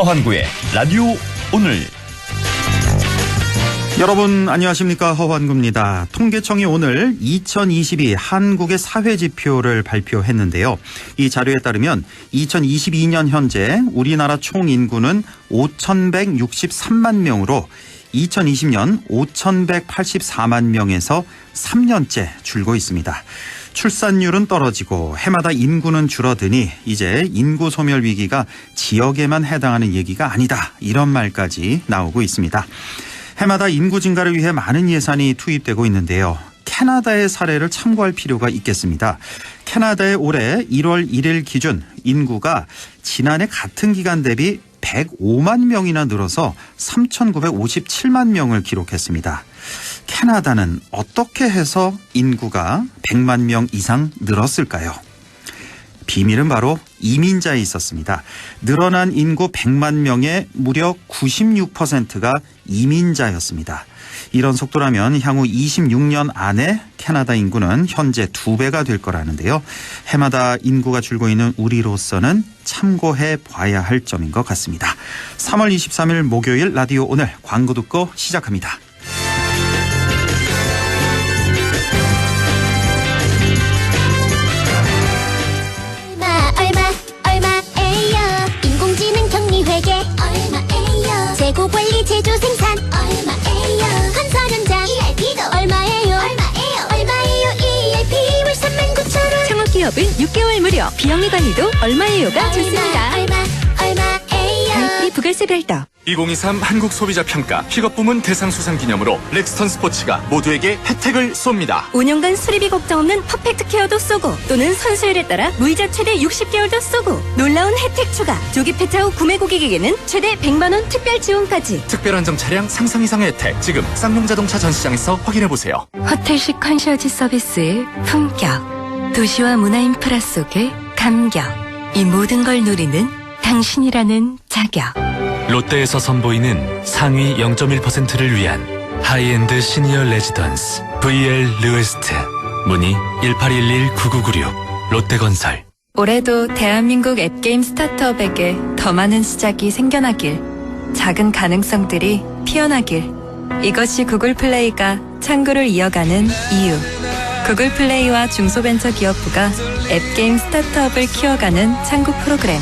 허환구의 라디오 오늘. 여러분 안녕하십니까, 허환구입니다. 통계청이 오늘 2022 한국의 사회지표를 발표했는데요. 이 자료에 따르면 2022년 현재 우리나라 총인구는 5,163만 명으로 2020년 5,184만 명에서 3년째 줄고 있습니다. 출산율은 떨어지고 해마다 인구는 줄어드니 이제 인구 소멸 위기가 지역에만 해당하는 얘기가 아니다, 이런 말까지 나오고 있습니다. 해마다 인구 증가를 위해 많은 예산이 투입되고 있는데요. 캐나다의 사례를 참고할 필요가 있겠습니다. 캐나다의 올해 1월 1일 기준 인구가 지난해 같은 기간 대비 105만 명이나 늘어서 3,957만 명을 기록했습니다. 캐나다는 어떻게 해서 인구가 100만 명 이상 늘었을까요? 비밀은 바로 이민자에 있었습니다. 늘어난 인구 100만 명의 무려 96%가 이민자였습니다. 이런 속도라면 향후 26년 안에 캐나다 인구는 현재 2배가 될 거라는데요. 해마다 인구가 줄고 있는 우리로서는 참고해 봐야 할 점인 것 같습니다. 3월 23일 목요일 라디오 오늘, 광고 듣고 시작합니다. 재고 관리 제조 생산 얼마에요? 건설 현장 ERP도 얼마에요? 얼마에요? ERP 월 39,000원. 창업기업은 6개월 무료, 비영리 관리도 얼마에요가 좋습니다. 얼마에요? 가입비 부가세 별도. 2023 한국소비자평가 픽업부문 대상수상 기념으로 렉스턴 스포츠가 모두에게 혜택을 쏩니다. 5년간 수리비 걱정 없는 퍼펙트 케어도 쏘고, 또는 선수율에 따라 무이자 최대 60개월도 쏘고, 놀라운 혜택 추가, 조기 폐차 후 구매 고객에게는 최대 100만원 특별 지원까지. 특별 한정 차량 상상 이상의 혜택, 지금 쌍용자동차 전시장에서 확인해보세요. 호텔식 컨시어지 서비스의 품격, 도시와 문화 인프라 속의 감격, 이 모든 걸 누리는 당신이라는 자격. 롯데에서 선보이는 상위 0.1%를 위한 하이엔드 시니어 레지던스 VL 르웨스트. 문의 1811-9996 롯데건설. 올해도 대한민국 앱게임 스타트업에게 더 많은 시작이 생겨나길, 작은 가능성들이 피어나길, 이것이 구글 플레이가 창구를 이어가는 이유. 구글 플레이와 중소벤처기업부가 앱게임 스타트업을 키워가는 창구 프로그램.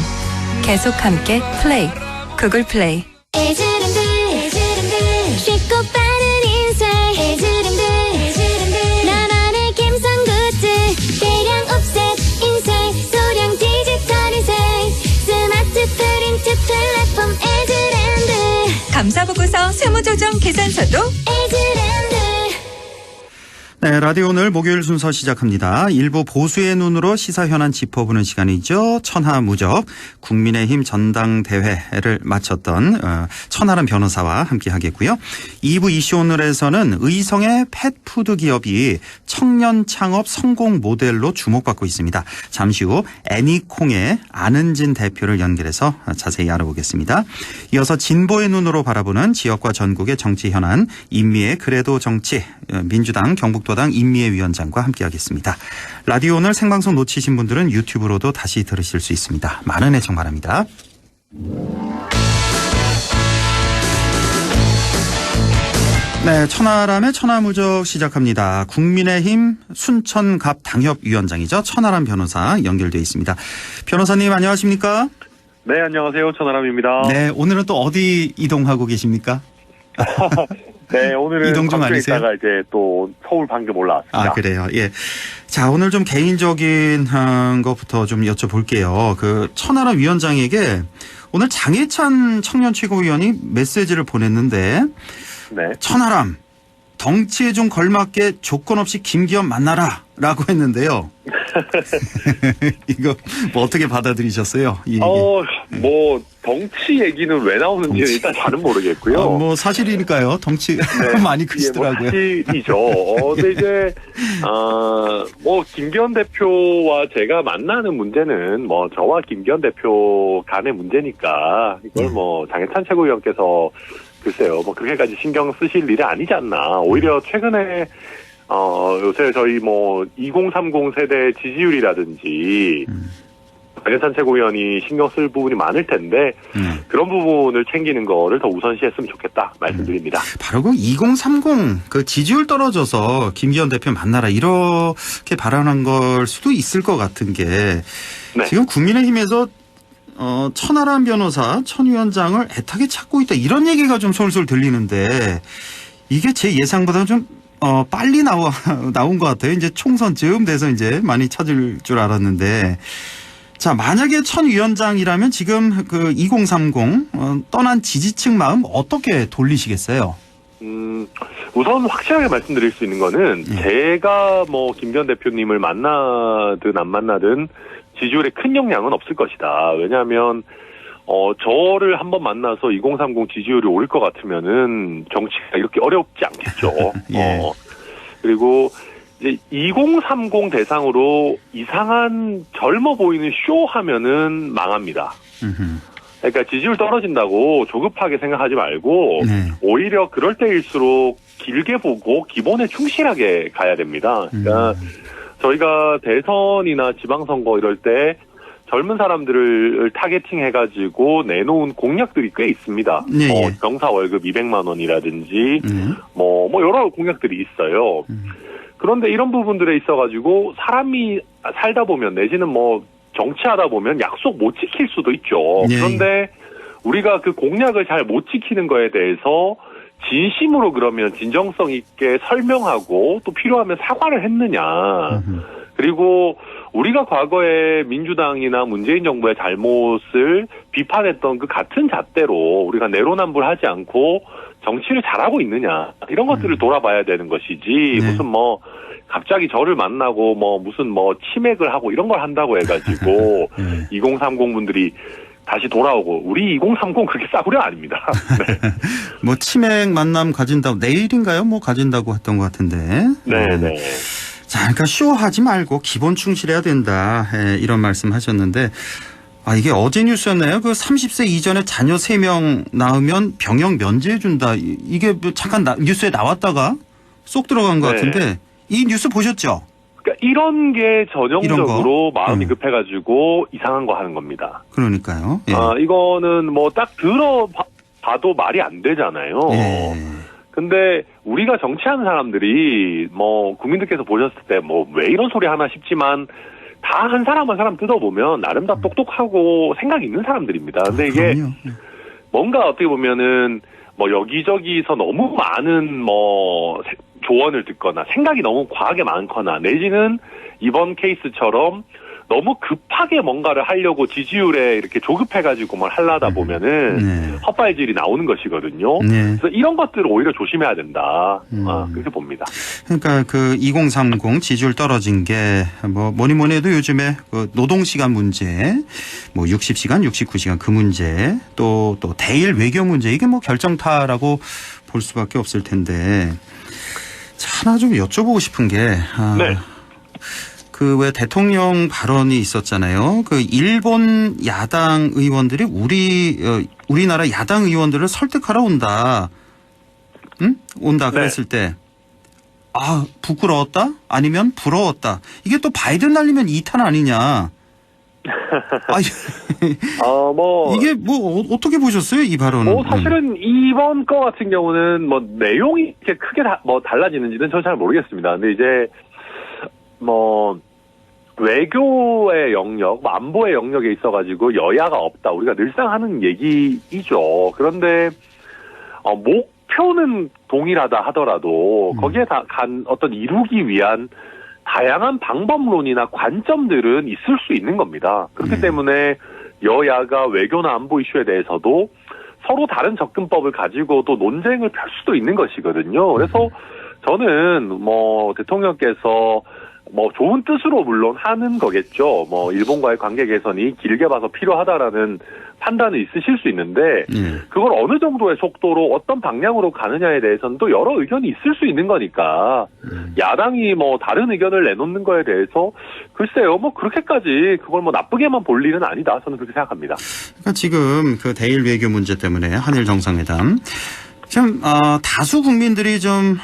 계속 함께 플레이. 구글 플레이. 에즈랜드 쉽고 빠른 인쇄. 에즈랜드 나만의 감성 굿즈. 대량 옵셋 인쇄, 소량 디지털 인쇄, 스마트 프린트 플랫폼 에즈랜드. 감사보고서, 세무조정 계산서도 에즈랜드. 네, 라디오 오늘 목요일 순서 시작합니다. 일부 보수의 눈으로 시사 현안 짚어보는 시간이죠. 천하무적, 국민의힘 전당대회를 마쳤던 천하람 변호사와 함께 하겠고요. 2부 이슈 오늘에서는 의성의 펫푸드 기업이 청년 창업 성공 모델로 주목받고 있습니다. 잠시 후 애니콩의 안은진 대표를 연결해서 자세히 알아보겠습니다. 이어서 진보의 눈으로 바라보는 지역과 전국의 정치 현안, 인미의 그래도 정치, 민주당 경북도당 인미애 위원장과 함께하겠습니다. 라디오 오늘 생방송 놓치신 분들은 유튜브로도 다시 들으실 수 있습니다. 많은 애청 바랍니다. 네, 천하람의 천하무적 시작합니다. 국민의힘 순천갑 당협위원장이죠. 천하람 변호사 연결되어 있습니다. 변호사님 안녕하십니까? 네, 안녕하세요. 천하람입니다. 네, 오늘은 또 어디 이동하고 계십니까? 네, 오늘은 이동 중 아니세요? 있다가 이제 또 서울 방금 올라왔습니다. 아, 그래요. 예. 자, 오늘 좀 개인적인 것부터 좀 여쭤볼게요. 그 천하람 위원장에게 오늘 장해찬 청년 최고위원이 메시지를 보냈는데, 네. 천하람, 덩치에 좀 걸맞게 조건 없이 김기현 만나라 라고 했는데요. 이거 뭐 어떻게 받아들이셨어요? 이 얘기. 뭐 덩치 얘기는 왜 나오는지 일단 잘은 모르겠고요. 뭐 사실이니까요. 덩치 네. 많이 크시더라고요. 뭐 사실이죠. 근데 이제 뭐 김기현 대표와 제가 만나는 문제는 뭐 저와 김기현 대표 간의 문제니까 이걸 뭐 장해찬 최고위원께서 글쎄요, 뭐 그렇게까지 신경 쓰실 일이 아니지 않나. 오히려 최근에 요새 저희 뭐 2030 세대 지지율이라든지 장해찬 최고위원이 신경 쓸 부분이 많을 텐데 그런 부분을 챙기는 거를 더 우선시했으면 좋겠다 말씀드립니다. 바로 그 2030 그 지지율 떨어져서 김기현 대표 만나라 이렇게 발언한 걸 수도 있을 것 같은 게 네. 지금 국민의힘에서 천하람 변호사, 천 위원장을 애타게 찾고 있다 이런 얘기가 좀 솔솔 들리는데 이게 제 예상보다 좀 빨리 나온 것 같아요. 이제 총선 즈음 돼서 이제 많이 찾을 줄 알았는데 자 만약에 천 위원장이라면 지금 그 2030 떠난 지지층 마음 어떻게 돌리시겠어요? 우선 확실하게 말씀드릴 수 있는 거는 제가 뭐 김기현 대표님을 만나든 안 만나든 지지율에 큰 영향은 없을 것이다. 왜냐하면 저를 한번 만나서 2030 지지율이 오를 것 같으면은 정치가 이렇게 어렵지 않겠죠. 예. 그리고 이제 2030 대상으로 이상한 젊어 보이는 쇼 하면은 망합니다. 그러니까 지지율 떨어진다고 조급하게 생각하지 말고 네. 오히려 그럴 때일수록 길게 보고 기본에 충실하게 가야 됩니다. 그러니까 저희가 대선이나 지방선거 이럴 때 젊은 사람들을 타겟팅 해가지고 내놓은 공약들이 꽤 있습니다. 네. 병사 월급 200만 원이라든지 뭐 여러 공약들이 있어요. 그런데 이런 부분들에 있어가지고 사람이 살다 보면 내지는 뭐 정치하다 보면 약속 못 지킬 수도 있죠. 네. 그런데 우리가 그 공약을 잘 못 지키는 거에 대해서 진심으로 그러면 진정성 있게 설명하고 또 필요하면 사과를 했느냐. 그리고 우리가 과거에 민주당이나 문재인 정부의 잘못을 비판했던 그 같은 잣대로 우리가 내로남불하지 않고 정치를 잘하고 있느냐. 이런 것들을 돌아봐야 되는 것이지 네. 무슨 뭐 갑자기 저를 만나고 무슨 치맥을 하고 이런 걸 한다고 해가지고 2030 분들이 다시 돌아오고 우리 2030 그렇게 싸구려 아닙니다. 네. 뭐 치맥 만남 가진다고 내일인가요? 뭐 가진다고 했던 것 같은데. 네네. 자, 그러니까 쇼하지 말고 기본 충실해야 된다. 이런 말씀 하셨는데 이게 어제 뉴스였나요? 그 30세 이전에 자녀 3명 낳으면 병역 면제해 준다. 이게 잠깐 뉴스에 나왔다가 쏙 들어간 것 네. 같은데 이 뉴스 보셨죠? 그러니까 이런 게 전형적으로 이런 거? 마음이 급해가지고 이상한 거 하는 겁니다. 그러니까요. 예. 이거는 딱 들어봐도 말이 안 되잖아요. 예. 근데 우리가 정치하는 사람들이 국민들께서 보셨을 때 왜 이런 소리 하나 싶지만 다 한 사람 한 사람 뜯어보면 나름 다 똑똑하고 생각 있는 사람들입니다. 근데 이게 그럼요. 뭔가 어떻게 보면은 여기저기서 너무 많은 조언을 듣거나 생각이 너무 과하게 많거나 내지는 이번 케이스처럼 너무 급하게 뭔가를 하려고 지지율에 이렇게 조급해가지고 뭘 하려다 보면은 네. 헛발질이 나오는 것이거든요. 네. 그래서 이런 것들을 오히려 조심해야 된다. 그렇게 봅니다. 그러니까 그 2030 지지율 떨어진 게 뭐니 해도 요즘에 그 노동시간 문제, 60시간, 69시간 그 문제, 또 대일 외교 문제 이게 결정타라고 볼 수밖에 없을 텐데 자, 하나 좀 여쭤보고 싶은 게 네. 그 왜 대통령 발언이 있었잖아요. 그 일본 야당 의원들이 우리나라 야당 의원들을 설득하러 온다. 응? 온다 그랬을 때 부끄러웠다? 아니면 부러웠다. 이게 또 바이든 날리면 2탄 아니냐. 이게 어떻게 보셨어요? 이 발언은. 사실은 이번 거 같은 경우는 내용이 이렇게 크게 달라지는지는 저는 잘 모르겠습니다. 근데 이제 외교의 영역, 안보의 영역에 있어가지고 여야가 없다. 우리가 늘상 하는 얘기이죠. 그런데 목표는 동일하다 하더라도 거기에 간 어떤 이루기 위한 다양한 방법론이나 관점들은 있을 수 있는 겁니다. 그렇기 때문에 여야가 외교나 안보 이슈에 대해서도 서로 다른 접근법을 가지고 또 논쟁을 펼 수도 있는 것이거든요. 그래서 저는 대통령께서 좋은 뜻으로 물론 하는 거겠죠. 일본과의 관계 개선이 길게 봐서 필요하다라는 판단은 있으실 수 있는데 그걸 어느 정도의 속도로 어떤 방향으로 가느냐에 대해서는 또 여러 의견이 있을 수 있는 거니까 야당이 다른 의견을 내놓는 거에 대해서 글쎄요 그렇게까지 그걸 나쁘게만 볼 일은 아니다. 저는 그렇게 생각합니다. 그러니까 지금 그 대일 외교 문제 때문에 한일 정상회담 참 다수 국민들이 좀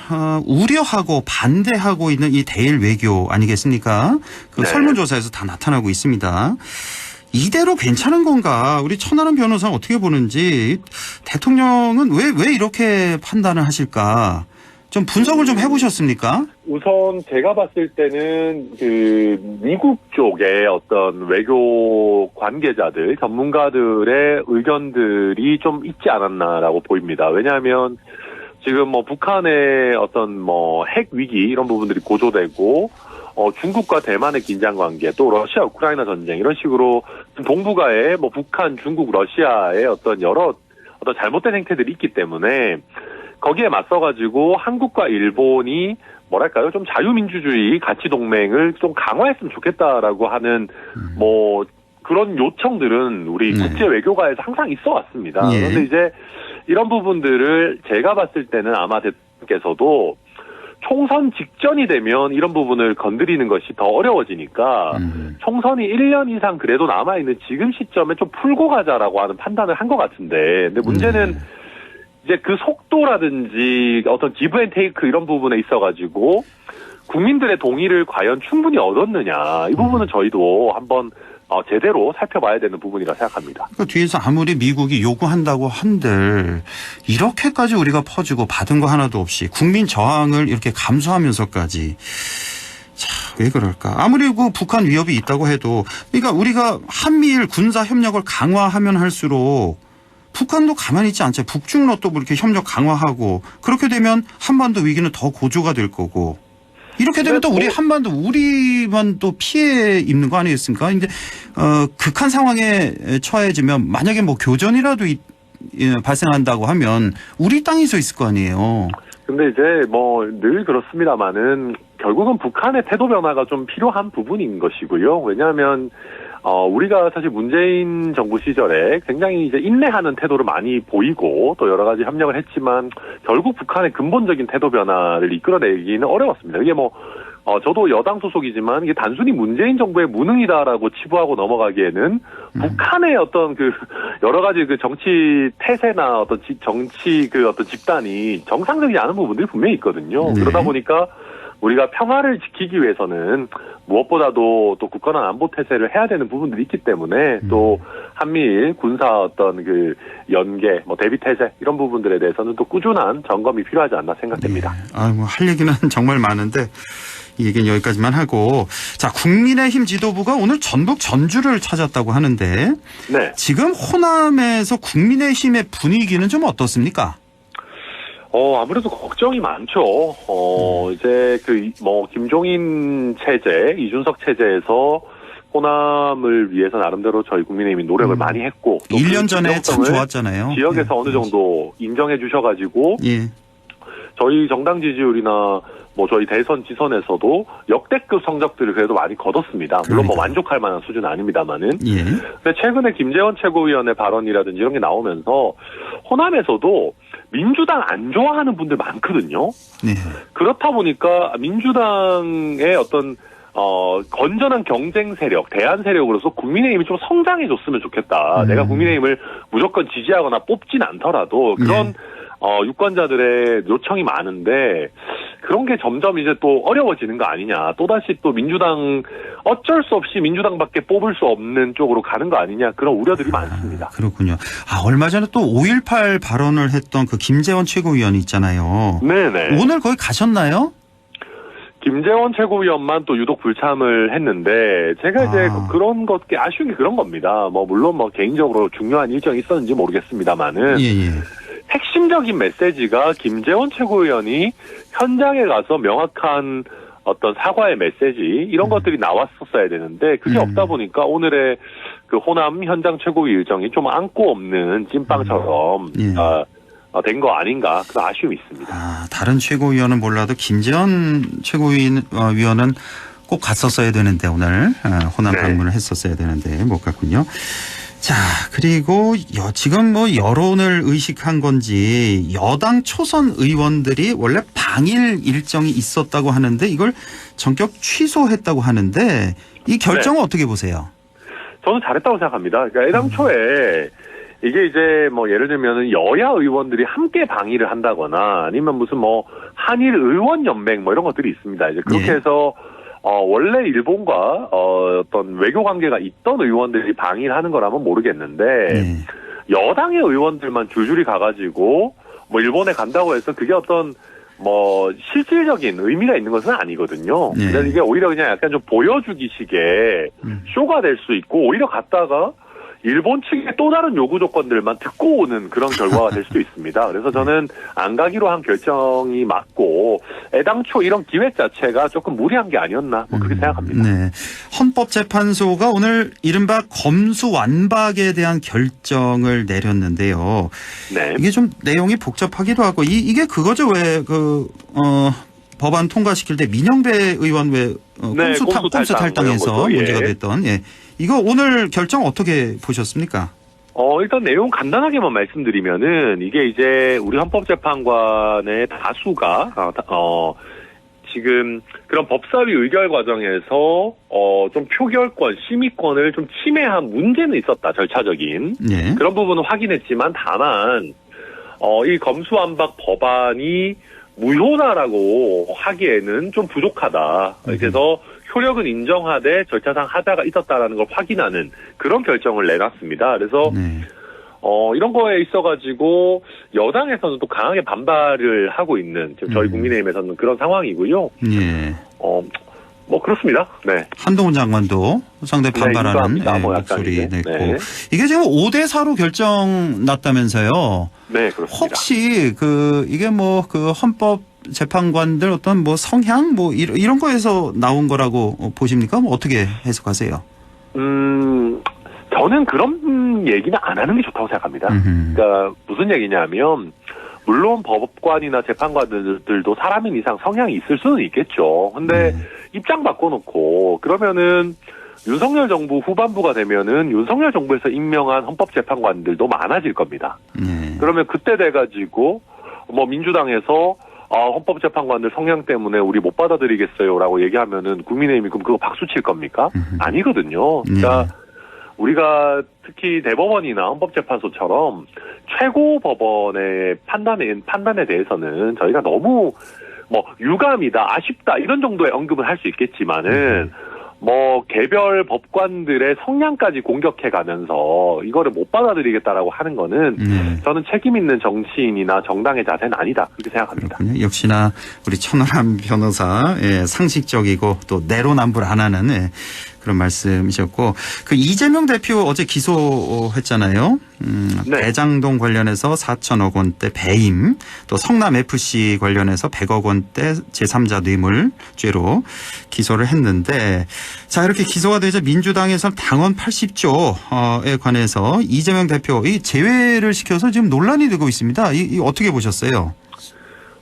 우려하고 반대하고 있는 이 대일 외교 아니겠습니까? 그 네. 설문조사에서 다 나타나고 있습니다. 이대로 괜찮은 건가? 우리 천하람 변호사 어떻게 보는지 대통령은 왜 이렇게 판단을 하실까? 좀 분석을 좀 해보셨습니까? 우선 제가 봤을 때는 그 미국 쪽의 어떤 외교 관계자들, 전문가들의 의견들이 좀 있지 않았나라고 보입니다. 왜냐하면 지금 뭐 북한의 어떤 뭐 핵 위기 이런 부분들이 고조되고 중국과 대만의 긴장 관계, 또 러시아 우크라이나 전쟁 이런 식으로 동북아에 뭐 북한, 중국, 러시아의 어떤 여러 어떤 잘못된 행태들이 있기 때문에 거기에 맞서가지고 한국과 일본이 뭐랄까요, 좀 자유민주주의 가치 동맹을 좀 강화했으면 좋겠다라고 하는 뭐 그런 요청들은 우리 국제 외교가에서 항상 있어 왔습니다. 예. 그런데 이제 이런 부분들을 제가 봤을 때는 아마 대통령께서도 총선 직전이 되면 이런 부분을 건드리는 것이 더 어려워지니까 총선이 1년 이상 그래도 남아있는 지금 시점에 좀 풀고 가자라고 하는 판단을 한 것 같은데, 근데 문제는 이제 그 속도라든지 어떤 기브 앤 테이크 이런 부분에 있어가지고 국민들의 동의를 과연 충분히 얻었느냐, 이 부분은 저희도 한번 제대로 살펴봐야 되는 부분이라 생각합니다. 그 뒤에서 아무리 미국이 요구한다고 한들 이렇게까지 우리가 퍼주고 받은 거 하나도 없이 국민 저항을 이렇게 감수하면서까지 왜 그럴까? 아무리 그 북한 위협이 있다고 해도, 그러니까 우리가 한미일 군사 협력을 강화하면 할수록 북한도 가만히 있지 않죠. 북중로 또 그렇게 협력 강화하고 그렇게 되면 한반도 위기는 더 고조가 될 거고. 이렇게 되면 또 우리 한반도 우리만 또 피해 입는 거 아니겠습니까? 근데 극한 상황에 처해지면 만약에 뭐 교전이라도 발생한다고 하면 우리 땅에서 있을 거 아니에요. 근데 이제 뭐 늘 그렇습니다만은 결국은 북한의 태도 변화가 좀 필요한 부분인 것이고요. 왜냐하면 우리가 사실 문재인 정부 시절에 굉장히 이제 인내하는 태도를 많이 보이고 또 여러 가지 협력을 했지만 결국 북한의 근본적인 태도 변화를 이끌어내기는 어려웠습니다. 이게 뭐 저도 여당 소속이지만 이게 단순히 문재인 정부의 무능이다라고 치부하고 넘어가기에는 북한의 어떤 그 여러 가지 그 정치 태세나 어떤 정치 그 어떤 집단이 정상적이지 않은 부분들이 분명히 있거든요. 네. 그러다 보니까 우리가 평화를 지키기 위해서는 무엇보다도 또 굳건한 안보 태세를 해야 되는 부분들이 있기 때문에 또 한미일 군사 어떤 그 연계, 뭐 대비 태세 이런 부분들에 대해서는 또 꾸준한 점검이 필요하지 않나 생각됩니다. 네. 뭐 할 얘기는 정말 많은데 이 얘기는 여기까지만 하고, 자, 국민의힘 지도부가 오늘 전북 전주를 찾았다고 하는데 네. 지금 호남에서 국민의힘의 분위기는 좀 어떻습니까? 아무래도 걱정이 많죠. 이제 김종인 체제, 이준석 체제에서 호남을 위해서 나름대로 저희 국민의힘이 노력을 많이 했고. 또 1년 전에 참 좋았잖아요. 지역에서 어느 정도 인정해 주셔가지고. 예. 저희 정당 지지율이나 뭐 저희 대선 지선에서도 역대급 성적들을 그래도 많이 거뒀습니다. 물론 뭐 만족할 만한 수준은 아닙니다만은. 예. 근데 최근에 김재원 최고위원의 발언이라든지 이런 게 나오면서 호남에서도 민주당 안 좋아하는 분들 많거든요. 네. 그렇다 보니까 민주당의 어떤 건전한 경쟁 세력, 대안 세력으로서 국민의힘이 좀 성장해줬으면 좋겠다. 내가 국민의힘을 무조건 지지하거나 뽑진 않더라도 그런 유권자들의 요청이 많은데 그런 게 점점 이제 또 어려워지는 거 아니냐. 또다시 또 민주당 어쩔 수 없이 민주당밖에 뽑을 수 없는 쪽으로 가는 거 아니냐. 그런 우려들이 많습니다. 그렇군요. 얼마 전에 또 5.18 발언을 했던 그 김재원 최고위원 있잖아요. 네네. 오늘 거기 가셨나요? 김재원 최고위원만 또 유독 불참을 했는데 제가 이제 그런 것 아쉬운 게 그런 겁니다. 뭐 물론 뭐 개인적으로 중요한 일정이 있었는지 모르겠습니다만은 예. 핵심적인 메시지가 김재원 최고위원이 현장에 가서 명확한 어떤 사과의 메시지 이런 것들이 나왔었어야 되는데 그게 없다 보니까 오늘의 그 호남 현장 최고위 일정이 좀 안고 없는 찐빵처럼 된 거 아닌가 그런 아쉬움이 있습니다. 다른 최고위원은 몰라도 김재원 최고위원은 꼭 갔었어야 되는데 오늘 호남 방문을 했었어야 되는데 못 갔군요. 자, 그리고 지금 뭐 여론을 의식한 건지 여당 초선 의원들이 원래 방일 일정이 있었다고 하는데 이걸 전격 취소했다고 하는데 이 결정은 어떻게 보세요? 저는 잘했다고 생각합니다. 그러니까 애당초에 이게 이제 뭐 예를 들면 여야 의원들이 함께 방일을 한다거나 아니면 무슨 뭐 한일 의원 연맹 뭐 이런 것들이 있습니다. 이제 그렇게 해서 원래 일본과 어떤 외교 관계가 있던 의원들이 방일하는 거라면 모르겠는데 네. 여당의 의원들만 줄줄이 가가지고 뭐 일본에 간다고 해서 그게 어떤 뭐 실질적인 의미가 있는 것은 아니거든요. 네. 그래서 이게 오히려 그냥 약간 좀 보여주기식의 쇼가 될 수 있고 오히려 갔다가 일본 측의 또 다른 요구 조건들만 듣고 오는 그런 결과가 될 수도 있습니다. 그래서 저는 안 가기로 한 결정이 맞고 애당초 이런 기획 자체가 조금 무리한 게 아니었나 뭐 그렇게 생각합니다. 네. 헌법재판소가 오늘 이른바 검수완박에 대한 결정을 내렸는데요. 네. 이게 좀 내용이 복잡하기도 하고 이게 그거죠. 왜 법안 통과시킬 때 민영배 의원 왜 네, 꼼수 탈당해서 거죠. 예. 문제가 됐던 이거 오늘 결정 어떻게 보셨습니까? 일단 내용 간단하게만 말씀드리면은 이게 이제 우리 헌법재판관의 다수가 지금 그런 법사위 의결 과정에서 좀 표결권, 심의권을 좀 침해한 문제는 있었다. 절차적인 네. 그런 부분은 확인했지만 다만 이 검수완박 법안이 무효다라고 하기에는 좀 부족하다. 그래서 효력은 인정하되 절차상 하자가 있었다라는 걸 확인하는 그런 결정을 내놨습니다. 그래서 네. 이런 거에 있어가지고 여당에서는 또 강하게 반발을 하고 있는 지금 저희 국민의힘에서는 그런 상황이고요. 예. 뭐 그렇습니다. 네. 한동훈 장관도 상당히 반발하는 인도합니다. 뭐 약간 목소리 이제. 냈고 네. 이게 지금 5대4로 결정 났다면서요. 네, 그렇습니다. 혹시 이게 뭐 헌법 재판관들 어떤 뭐 성향 뭐 이런 거에서 나온 거라고 보십니까? 뭐 어떻게 해석하세요? 저는 그런 얘기는 안 하는 게 좋다고 생각합니다. 그러니까 무슨 얘기냐면 물론 법관이나 재판관들도 사람인 이상 성향이 있을 수는 있겠죠. 근데 입장 바꿔놓고 그러면은 윤석열 정부 후반부가 되면은 윤석열 정부에서 임명한 헌법재판관들도 많아질 겁니다. 그러면 그때 돼가지고 뭐 민주당에서 헌법재판관들 성향 때문에 우리 못 받아들이겠어요라고 얘기하면은 국민의힘이 그럼 그거 박수 칠 겁니까? 아니거든요. 그러니까 우리가 특히 대법원이나 헌법재판소처럼 최고 법원의 판단에 대해서는 저희가 너무 뭐 유감이다, 아쉽다 이런 정도의 언급은 할 수 있겠지만은 뭐 개별 법관들의 성향까지 공격해가면서 이거를 못 받아들이겠다라고 하는 거는 저는 책임 있는 정치인이나 정당의 자세는 아니다 그렇게 생각합니다. 그렇군요. 역시나 우리 천하람 변호사 상식적이고 또 내로남불 안 하는 그런 말씀이셨고 그 이재명 대표 어제 기소했잖아요. 네. 대장동 관련해서 4천억 원대 배임 또 성남FC 관련해서 100억 원대 제3자 뇌물죄로 기소를 했는데 자 이렇게 기소가 되자 민주당에서 당원 80조에 관해서 이재명 대표 이 제외를 시켜서 지금 논란이 되고 있습니다. 이 어떻게 보셨어요?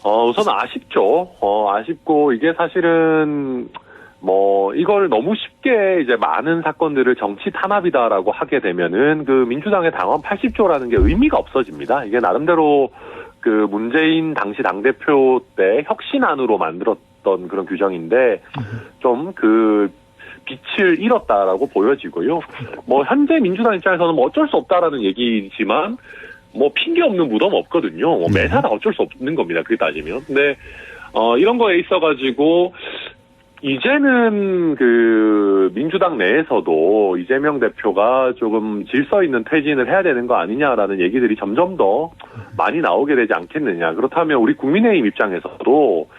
우선 아쉽죠. 아쉽고 이게 사실은 뭐 이걸 너무 쉽게 이제 많은 사건들을 정치 탄압이다라고 하게 되면은 그 민주당의 당원 80조라는 게 의미가 없어집니다. 이게 나름대로 그 문재인 당시 당대표 때 혁신안으로 만들었던 그런 규정인데 좀 그 빛을 잃었다라고 보여지고요. 뭐 현재 민주당 입장에서는 뭐 어쩔 수 없다라는 얘기지만 뭐 핑계 없는 무덤 없거든요. 뭐 매사 다 어쩔 수 없는 겁니다. 그게 따지면. 근데 이런 거에 있어가지고 이제는 그 민주당 내에서도 이재명 대표가 조금 질서 있는 퇴진을 해야 되는 거 아니냐라는 얘기들이 점점 더 많이 나오게 되지 않겠느냐. 그렇다면 우리 국민의힘 입장에서도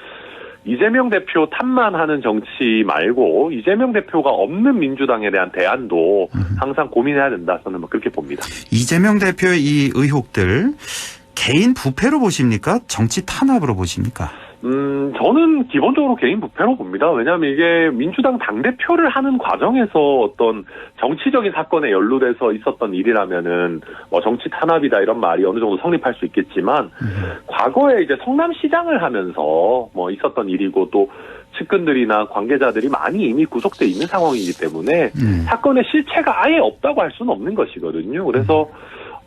이재명 대표 탓만 하는 정치 말고 이재명 대표가 없는 민주당에 대한 대안도 항상 고민해야 된다. 저는 뭐 그렇게 봅니다. 이재명 대표의 이 의혹들 개인 부패로 보십니까? 정치 탄압으로 보십니까? 저는 기본적으로 개인 부패로 봅니다. 왜냐하면 이게 민주당 당대표를 하는 과정에서 어떤 정치적인 사건에 연루돼서 있었던 일이라면은 뭐 정치 탄압이다 이런 말이 어느 정도 성립할 수 있겠지만 과거에 이제 성남시장을 하면서 뭐 있었던 일이고 또 측근들이나 관계자들이 많이 이미 구속돼 있는 상황이기 때문에 사건의 실체가 아예 없다고 할 수는 없는 것이거든요. 그래서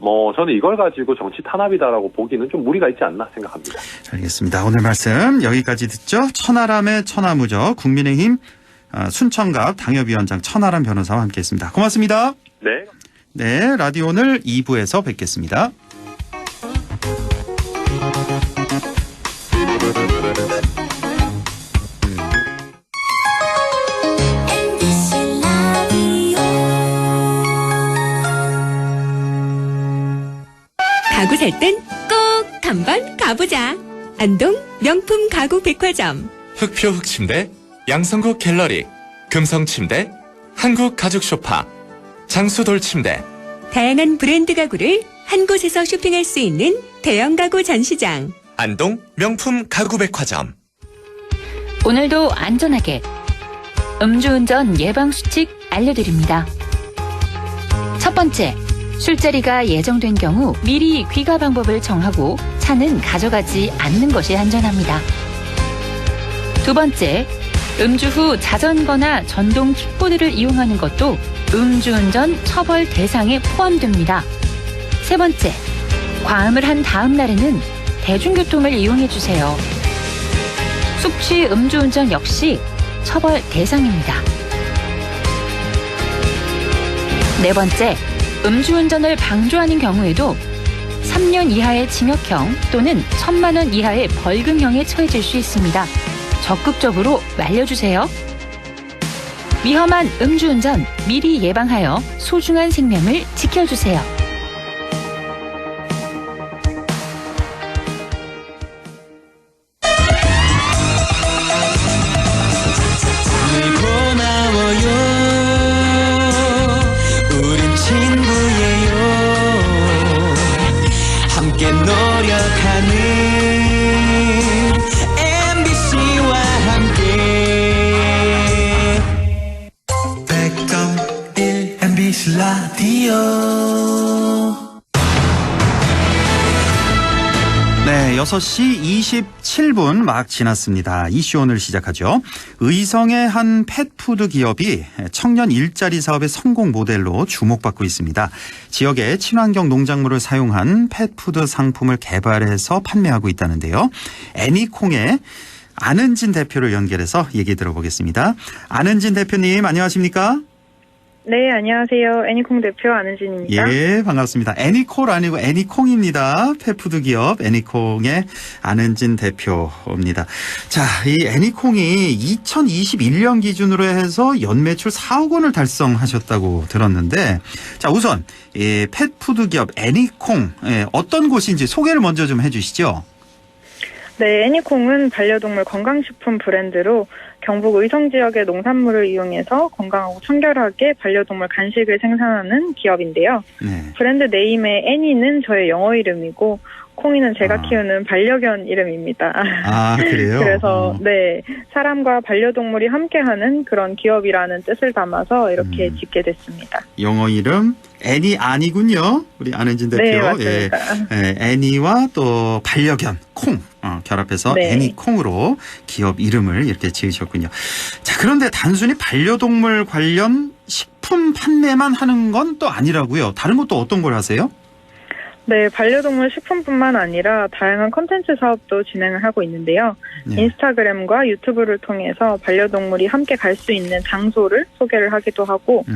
뭐 저는 이걸 가지고 정치 탄압이다라고 보기는 좀 무리가 있지 않나 생각합니다. 알겠습니다. 오늘 말씀 여기까지 듣죠. 천하람의 천하무적 국민의힘 순천갑 당협위원장 천하람 변호사와 함께했습니다. 고맙습니다. 네. 네, 라디오 오늘 2부에서 뵙겠습니다. 한번 가보자. 안동 명품 가구 백화점. 흑표 흑침대, 양성국 갤러리, 금성침대, 한국 가죽 소파, 장수돌 침대. 다양한 브랜드 가구를 한 곳에서 쇼핑할 수 있는 대형 가구 전시장. 안동 명품 가구 백화점. 오늘도 안전하게 음주운전 예방 수칙 알려드립니다. 첫 번째, 술자리가 예정된 경우 미리 귀가 방법을 정하고 차는 가져가지 않는 것이 안전합니다. 두 번째, 음주 후 자전거나 전동 킥보드를 이용하는 것도 음주운전 처벌 대상에 포함됩니다. 세 번째, 과음을 한 다음 날에는 대중교통을 이용해 주세요. 숙취 음주운전 역시 처벌 대상입니다. 네 번째, 음주운전을 방조하는 경우에도 3년 이하의 징역형 또는 1,000만 원 이하의 벌금형에 처해질 수 있습니다. 적극적으로 말려주세요. 위험한 음주운전 미리 예방하여 소중한 생명을 지켜주세요. 우린 친구예요. 함께 노력하는 MBC와 함께 100.1 MBC 라디오. 네, 6시 27분 막 지났습니다. 이슈 오늘 시작하죠. 의성의 한 펫푸드 기업이 청년 일자리 사업의 성공 모델로 주목받고 있습니다. 지역의 친환경 농작물을 사용한 펫푸드 상품을 개발해서 판매하고 있다는데요. 애니콩의 안은진 대표를 연결해서 얘기 들어보겠습니다. 안은진 대표님 안녕하십니까? 네, 안녕하세요. 애니콩 대표 안은진입니다. 예, 반갑습니다. 애니콜 아니고 애니콩입니다. 펫푸드 기업 애니콩의 안은진 대표입니다. 자, 이 애니콩이 2021년 기준으로 해서 연매출 4억 원을 달성하셨다고 들었는데, 자, 우선 이 펫푸드 기업 애니콩 어떤 곳인지 소개를 먼저 좀 해주시죠. 네, 애니콩은 반려동물 건강식품 브랜드로 경북 의성 지역의 농산물을 이용해서 건강하고 청결하게 반려동물 간식을 생산하는 기업인데요. 네. 브랜드 네임의 애니는 저의 영어 이름이고 콩이는 제가 키우는 반려견 이름입니다. 아, 그래요? 그래서 네, 사람과 반려동물이 함께하는 그런 기업이라는 뜻을 담아서 이렇게 짓게 됐습니다. 영어 이름 애니 아니군요. 우리 안은진 대표. 네, 맞습니다. 예, 애니와 또 반려견 콩 결합해서 네. 애니콩으로 기업 이름을 이렇게 지으셨군요. 자, 그런데 단순히 반려동물 관련 식품 판매만 하는 건 또 아니라고요. 다른 것도 어떤 걸 하세요? 네, 반려동물 식품뿐만 아니라 다양한 콘텐츠 사업도 진행을 하고 있는데요. 네. 인스타그램과 유튜브를 통해서 반려동물이 함께 갈 수 있는 장소를 소개를 하기도 하고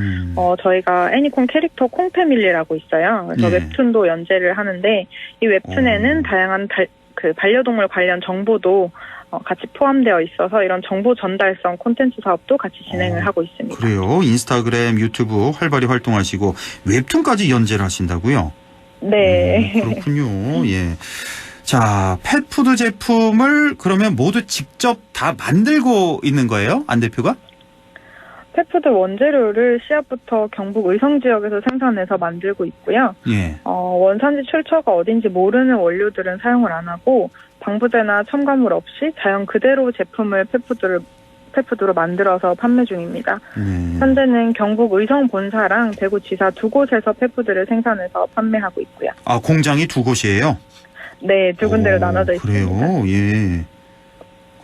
저희가 애니콩 캐릭터 콩패밀리라고 있어요. 그래서 네. 웹툰도 연재를 하는데 이 웹툰에는 다양한 반려동물 관련 정보도 같이 포함되어 있어서 이런 정보 전달성 콘텐츠 사업도 같이 진행을 하고 있습니다. 그래요. 인스타그램, 유튜브 활발히 활동하시고 웹툰까지 연재를 하신다고요? 네. 그렇군요. 예. 자, 펫푸드 제품을 그러면 모두 직접 다 만들고 있는 거예요? 안 대표가? 펫푸드 원재료를 씨앗부터 경북 의성 지역에서 생산해서 만들고 있고요. 예. 원산지 출처가 어딘지 모르는 원료들은 사용을 안 하고 방부제나 첨가물 없이 자연 그대로 제품을 펫푸드로 만들어서 판매 중입니다. 현재는 경북 의성 본사랑 대구 지사 두 곳에서 펫푸드를 생산해서 판매하고 있고요. 아, 공장이 두 곳이에요? 네, 두 군데로 나눠져 있습니다. 그래요? 예.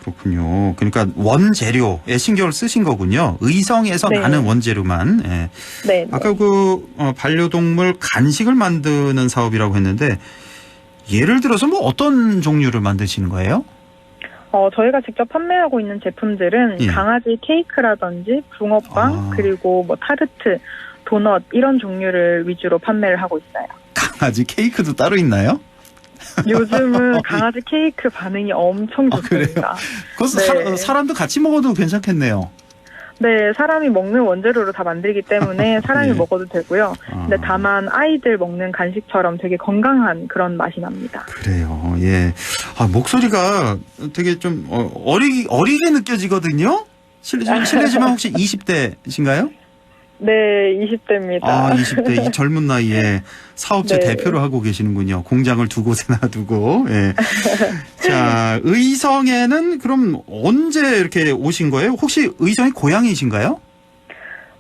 그렇군요. 그러니까 원재료에 신경을 쓰신 거군요. 의성에서 네. 나는 원재료만. 예. 네. 아까 반려동물 간식을 만드는 사업이라고 했는데 예를 들어서 뭐 어떤 종류를 만드시는 거예요? 저희가 직접 판매하고 있는 제품들은 예. 강아지 케이크라든지 붕어빵 그리고 뭐 타르트, 도넛 이런 종류를 위주로 판매를 하고 있어요. 강아지 케이크도 따로 있나요? 요즘은 강아지 케이크 반응이 엄청 좋습니다. 그래요? 그것도 네. 사람도 같이 먹어도 괜찮겠네요. 네, 사람이 먹는 원재료로 다 만들기 때문에 사람이 예. 먹어도 되고요. 근데 다만 아이들 먹는 간식처럼 되게 건강한 그런 맛이 납니다. 그래요. 예. 목소리가 되게 좀 어리게 느껴지거든요. 실례지만 혹시 20대신가요? 네, 20대입니다. 20대 이 젊은 나이에 사업체 네. 대표를 하고 계시는군요. 공장을 두 곳에 놔두고. 예. 자, 의성에는 그럼 언제 이렇게 오신 거예요? 혹시 의성이 고향이신가요?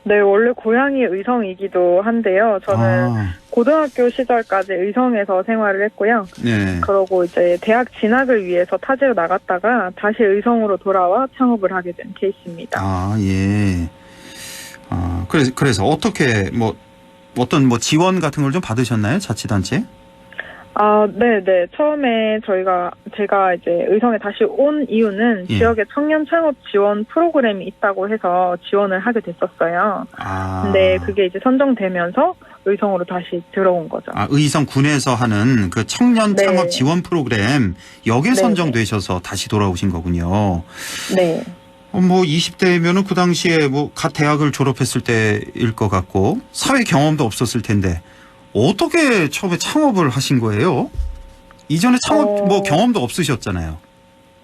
네, 원래 고향이 의성이기도 한데요. 저는 고등학교 시절까지 의성에서 생활을 했고요. 네. 그러고 이제 대학 진학을 위해서 타지로 나갔다가 다시 의성으로 돌아와 창업을 하게 된 케이스입니다. 예. 그래서 어떻게 어떤 지원 같은 걸 좀 받으셨나요? 자치단체? 네네. 처음에 제가 이제 의성에 다시 온 이유는 예. 지역에 청년 창업 지원 프로그램이 있다고 해서 지원을 하게 됐었어요. 근데 그게 이제 선정되면서 의성으로 다시 들어온 거죠. 의성 군에서 하는 그 청년 네. 창업 지원 프로그램 여기에 네네. 선정되셔서 다시 돌아오신 거군요. 네. 20대면은 그 당시에 갓 대학을 졸업했을 때일 것 같고 사회 경험도 없었을 텐데 어떻게 처음에 창업을 하신 거예요? 이전에 창업 경험도 없으셨잖아요.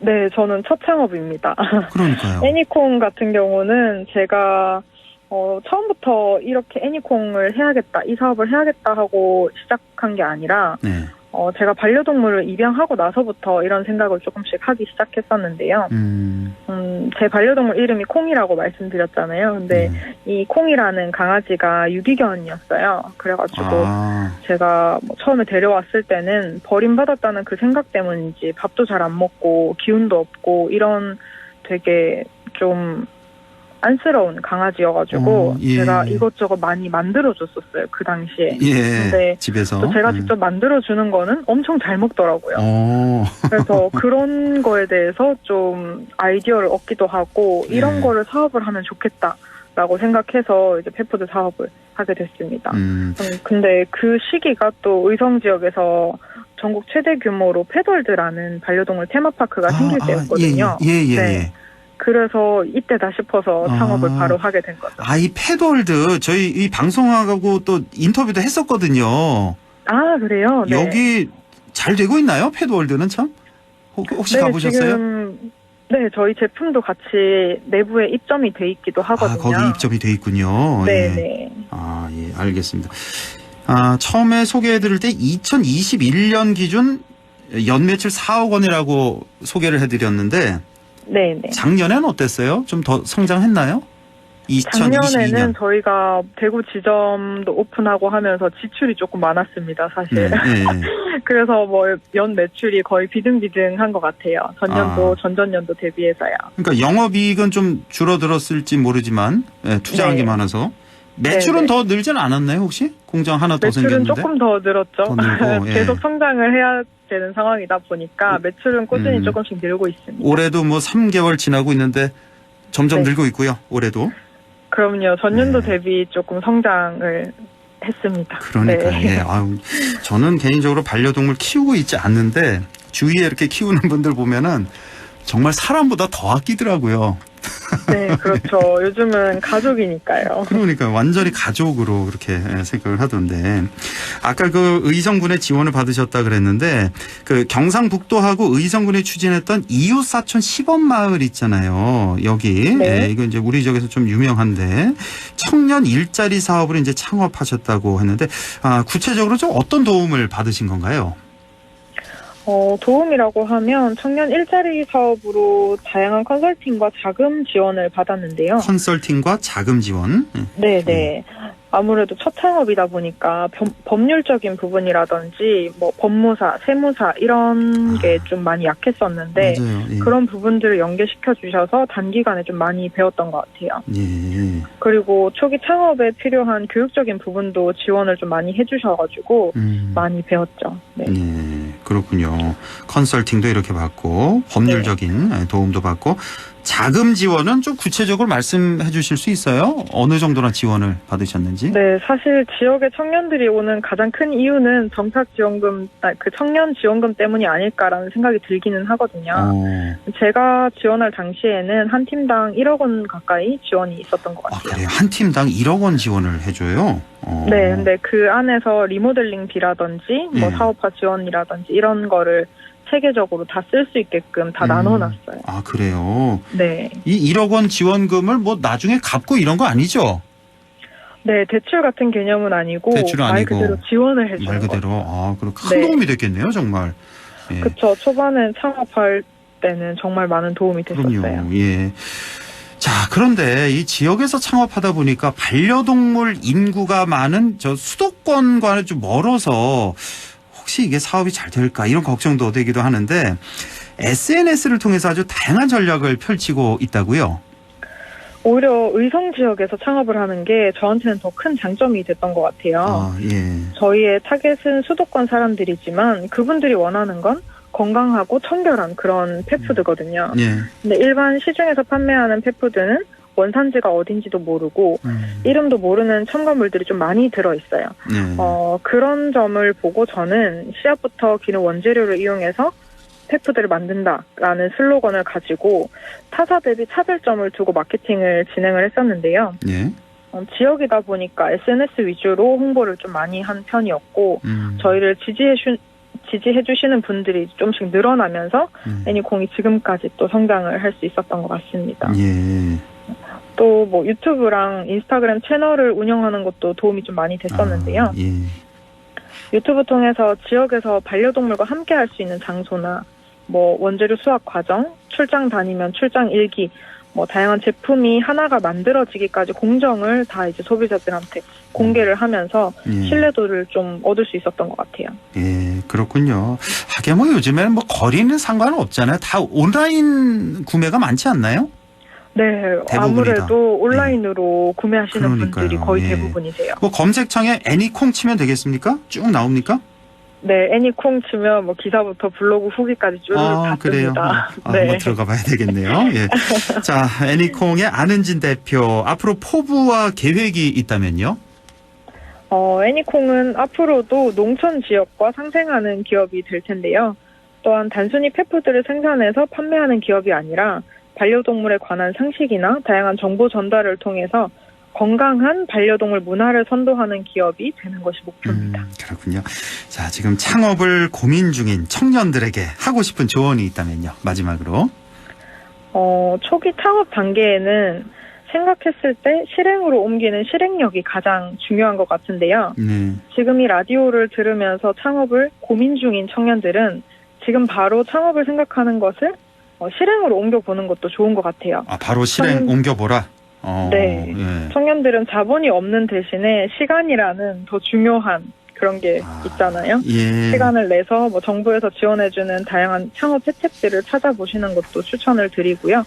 네, 저는 첫 창업입니다. 그러니까요. 애니콩 같은 경우는 제가 처음부터 이렇게 애니콩을 해야겠다, 이 사업을 해야겠다 하고 시작한 게 아니라 네. 제가 반려동물을 입양하고 나서부터 이런 생각을 조금씩 하기 시작했었는데요. 제 반려동물 이름이 콩이라고 말씀드렸잖아요. 근데 이 콩이라는 강아지가 유기견이었어요. 그래가지고 제가 처음에 데려왔을 때는 버림받았다는 그 생각 때문인지 밥도 잘 안 먹고 기운도 없고 이런 되게 좀 안쓰러운 강아지여가지고 예. 제가 이것저것 많이 만들어줬었어요. 그 당시에. 예. 근데 집에서. 또 제가 직접 만들어주는 거는 엄청 잘 먹더라고요. 그래서 그런 거에 대해서 좀 아이디어를 얻기도 하고 이런 거를 사업을 하면 좋겠다라고 생각해서 이제 펫푸드 사업을 하게 됐습니다. 근데 그 시기가 또 의성 지역에서 전국 최대 규모로 패돌드라는 반려동물 테마파크가 생길 때였거든요. 예. 그래서 이때다 싶어서 창업을 바로 하게 된 거죠. 이 패돌드 저희 이 방송하고 또 인터뷰도 했었거든요. 그래요? 네. 여기 잘 되고 있나요? 패드월드는 참? 혹시 가보셨어요? 지금 저희 제품도 같이 내부에 입점이 돼 있기도 하거든요. 거기 입점이 돼 있군요. 네네. 예, 알겠습니다. 처음에 소개해드릴 때 2021년 기준 연매출 4억 원이라고 소개를 해드렸는데 네네. 작년에는 어땠어요? 좀 더 성장했나요? 2022년. 작년에는 저희가 대구 지점도 오픈하고 하면서 지출이 조금 많았습니다, 사실. 그래서 연 매출이 거의 비등비등한 것 같아요. 전년도, 전전년도 대비해서요. 그러니까 영업이익은 좀 줄어들었을지 모르지만 투자한 게 많아서. 매출은 더 늘지는 않았나요, 혹시? 공장 하나 더 생겼는데? 매출은 조금 더 늘었죠. 더 늘고, 계속 성장을 해야 되는 상황이다 보니까 매출은 꾸준히 조금씩 늘고 있습니다. 올해도 3개월 지나고 있는데 점점 늘고 있고요, 올해도. 그럼요. 전년도 대비 조금 성장을 했습니다. 그러니까요. 저는 개인적으로 반려동물 키우고 있지 않는데 주위에 이렇게 키우는 분들 보면은 정말 사람보다 더 아끼더라고요. 네, 그렇죠. 요즘은 가족이니까요. 그러니까 완전히 가족으로 그렇게 생각을 하던데 아까 그 의성군의 지원을 받으셨다 그랬는데 그 경상북도하고 의성군이 추진했던 이웃사촌 시범마을 있잖아요. 여기 이거 이제 우리 지역에서 좀 유명한데 청년 일자리 사업을 이제 창업하셨다고 했는데 구체적으로 좀 어떤 도움을 받으신 건가요? 도움이라고 하면 청년 일자리 사업으로 다양한 컨설팅과 자금 지원을 받았는데요. 컨설팅과 자금 지원? 네네. 아무래도 첫 창업이다 보니까 법률적인 부분이라든지 법무사, 세무사 이런 게 좀 많이 약했었는데 그런 부분들을 연계시켜 주셔서 단기간에 좀 많이 배웠던 것 같아요. 그리고 초기 창업에 필요한 교육적인 부분도 지원을 좀 많이 해주셔가지고 많이 배웠죠. 네. 그렇군요. 컨설팅도 이렇게 받고 법률적인 도움도 받고 자금 지원은 좀 구체적으로 말씀해 주실 수 있어요? 어느 정도나 지원을 받으셨는지? 네, 사실 지역의 청년들이 오는 가장 큰 이유는 정착지원금, 그 청년 지원금 때문이 아닐까라는 생각이 들기는 하거든요. 제가 지원할 당시에는 한 팀당 1억 원 가까이 지원이 있었던 것 같아요. 그래요? 한 팀당 1억 원 지원을 해줘요? 네, 근데 그 안에서 리모델링비라든지 뭐 사업화 지원이라든지 이런 거를 체계적으로 다 쓸 수 있게끔 다 나눠놨어요. 아, 그래요? 네. 이 1억 원 지원금을 뭐 나중에 갚고 이런 거 아니죠? 네, 대출 같은 개념은 아니고 말 그대로 지원을 해주는 말 그대로. 거죠. 아, 그럼 큰 도움이 됐겠네요, 정말. 예. 그렇죠. 초반에 창업할 때는 정말 많은 도움이 됐었어요. 그럼요. 예. 자, 그런데 이 지역에서 창업하다 보니까 반려동물 인구가 많은 저 수도권과는 좀 멀어서 혹시 이게 사업이 잘 될까 이런 걱정도 되기도 하는데 SNS를 통해서 아주 다양한 전략을 펼치고 있다고요? 오히려 의성 지역에서 창업을 하는 게 저한테는 더 큰 장점이 됐던 것 같아요. 아, 예. 저희의 타겟은 수도권 사람들이지만 그분들이 원하는 건 건강하고 청결한 그런 펫푸드거든요. 예. 근데 일반 시중에서 판매하는 펫푸드는 원산지가 어딘지도 모르고 이름도 모르는 첨가물들이 좀 많이 들어있어요. 그런 점을 보고 저는 씨앗부터 기는 원재료를 이용해서 펫푸드를 만든다라는 슬로건을 가지고 타사 대비 차별점을 두고 마케팅을 진행을 했었는데요. 예. 지역이다 보니까 SNS 위주로 홍보를 좀 많이 한 편이었고 저희를 지지해 주시는 분들이 좀씩 늘어나면서 애니콩이 지금까지 또 성장을 할 수 있었던 것 같습니다. 예. 또 뭐 유튜브랑 인스타그램 채널을 운영하는 것도 도움이 좀 많이 됐었는데요. 예. 유튜브 통해서 지역에서 반려동물과 함께 할 수 있는 장소나 뭐 원재료 수확 과정, 출장 다니면 출장 일기, 뭐 다양한 제품이 하나가 만들어지기까지 공정을 다 이제 소비자들한테 공개를 하면서 신뢰도를 좀 얻을 수 있었던 것 같아요. 예, 그렇군요. 하긴 뭐 요즘에는 뭐 거리는 상관은 없잖아요. 다 온라인 구매가 많지 않나요? 네, 대부분이다. 아무래도 온라인으로 구매하시는 분들이 거의 대부분이세요. 뭐 검색창에 애니콩 치면 되겠습니까? 쭉 나옵니까? 네, 애니콩 치면 뭐 기사부터 블로그 후기까지 쭉 다 그래요? 뜹니다. 네. 한번 들어가 봐야 되겠네요. 예. 자, 애니콩의 안은진 대표, 앞으로 포부와 계획이 있다면요? 애니콩은 앞으로도 농촌 지역과 상생하는 기업이 될 텐데요. 또한 단순히 펫푸드를 생산해서 판매하는 기업이 아니라 반려동물에 관한 상식이나 다양한 정보 전달을 통해서 건강한 반려동물 문화를 선도하는 기업이 되는 것이 목표입니다. 그렇군요. 자, 지금 창업을 고민 중인 청년들에게 하고 싶은 조언이 있다면요. 마지막으로. 초기 창업 단계에는 생각했을 때 실행으로 옮기는 실행력이 가장 중요한 것 같은데요. 지금 이 라디오를 들으면서 창업을 고민 중인 청년들은 지금 바로 창업을 생각하는 것을 실행으로 옮겨보는 것도 좋은 것 같아요. 아, 바로 실행 옮겨보라? 네. 예. 청년들은 자본이 없는 대신에 시간이라는 더 중요한 그런 게 있잖아요. 예. 시간을 내서 뭐 정부에서 지원해주는 다양한 창업 혜택들을 찾아보시는 것도 추천을 드리고요.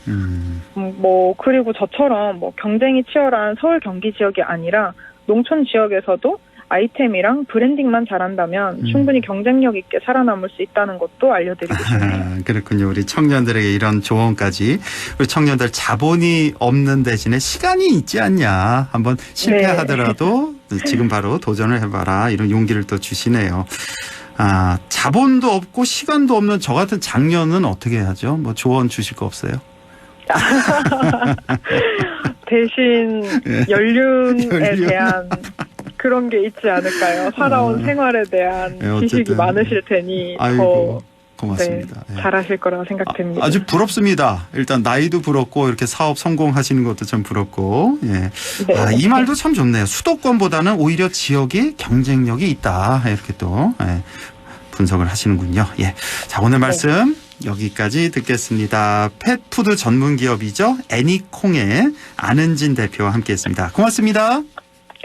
뭐 그리고 저처럼 뭐 경쟁이 치열한 서울 경기 지역이 아니라 농촌 지역에서도 아이템이랑 브랜딩만 잘한다면 충분히 경쟁력 있게 살아남을 수 있다는 것도 알려드리고 싶네요. 그렇군요. 우리 청년들에게 이런 조언까지. 우리 청년들 자본이 없는 대신에 시간이 있지 않냐. 한번 실패하더라도 지금 바로 도전을 해봐라. 이런 용기를 또 주시네요. 아, 자본도 없고 시간도 없는 저 같은 장년은 어떻게 하죠? 뭐 조언 주실 거 없어요? 대신 연륜에 대한 그런 게 있지 않을까요? 살아온 생활에 대한 지식이 많으실 테니 아이고, 고맙습니다. 네, 잘하실 거라고 생각됩니다. 아주 부럽습니다. 일단 나이도 부럽고 이렇게 사업 성공하시는 것도 참 부럽고. 예. 네. 아, 이 말도 참 좋네요. 수도권보다는 오히려 지역이 경쟁력이 있다. 이렇게 또 분석을 하시는군요. 예. 자, 오늘 말씀 여기까지 듣겠습니다. 펫푸드 전문 기업이죠. 애니콩의 안은진 대표와 함께했습니다. 고맙습니다.